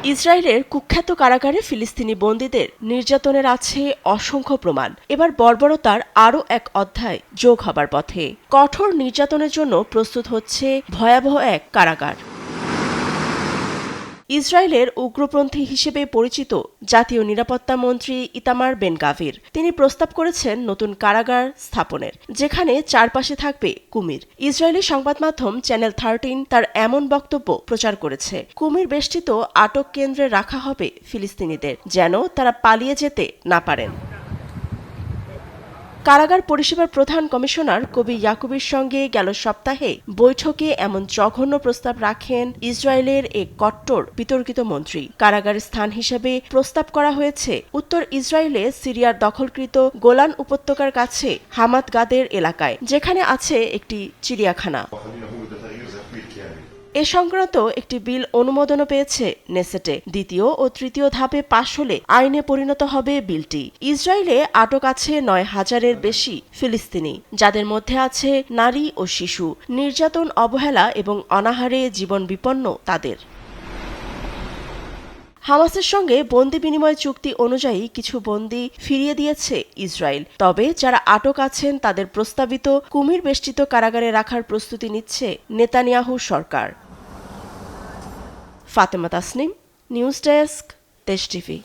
ইসরায়েলের কুখ্যাত কারাগারে ফিলিস্তিনি বন্দীদের নির্যাতনের আছে অসংখ্য প্রমাণ। এবার বর্বরতার আরও এক অধ্যায় যোগ হবার পথে। কঠোর নির্যাতনের জন্য প্রস্তুত হচ্ছে ভয়াবহ এক কারাগার। ইসরায়েলের উগ্রপন্থী হিসেবে পরিচিত জাতীয় নিরাপত্তা মন্ত্রী ইতামার বেন গাভির তিনি প্রস্তাব করেছেন নতুন কারাগার স্থাপনের, যেখানে চারপাশে থাকবে কুমির। ইসরায়েলি সংবাদ মাধ্যম চ্যানেল 13 তার এমন বক্তব্য প্রচার করেছে। কুমির বেষ্টিত আটক কেন্দ্রে রাখা হবে ফিলিস্তিনিদের, যেন তারা পালিয়ে যেতে না পারেন। কারাগার পরিষেবার প্রধান কমিশনার কবি ইয়াকুবের সঙ্গে গেল সপ্তাহে বৈঠকে এমন জঘন্য প্রস্তাব রাখেন ইসরায়েলের এক কট্টর বিতর্কিত মন্ত্রী। কারাগারের স্থান হিসেবে প্রস্তাব করা হয়েছে উত্তর ইসরায়েলে সিরিয়ার দখলকৃত গোলান উপত্যকার কাছে হামাত গাদের এলাকায়, যেখানে আছে একটি চিড়িয়াখানা। এ সংক্রান্ত একটি বিল অনুমোদনও পেয়েছে নেসেটে। দ্বিতীয় ও তৃতীয় ধাপে পাশ হলে আইনে পরিণত হবে বিলটি। ইসরায়েলে আটক আছে 9,000-এর বেশি ফিলিস্তিনি, যাদের মধ্যে আছে নারী ও শিশু। নির্যাতন, অবহেলা এবং অনাহারে জীবন বিপন্ন তাদের। হামাসের সঙ্গে বন্দি বিনিময় চুক্তি অনুযায়ী কিছু বন্দি ফিরিয়ে দিয়েছে ইসরায়েল। তবে যারা আটক আছেন তাদের প্রস্তাবিত কুমির বেষ্টিত কারাগারে রাখার প্রস্তুতি নিচ্ছে নেতানিয়াহু সরকার। ফাতেমা তাসনিম, নিউজ ডেস্ক, দেশ টিভি।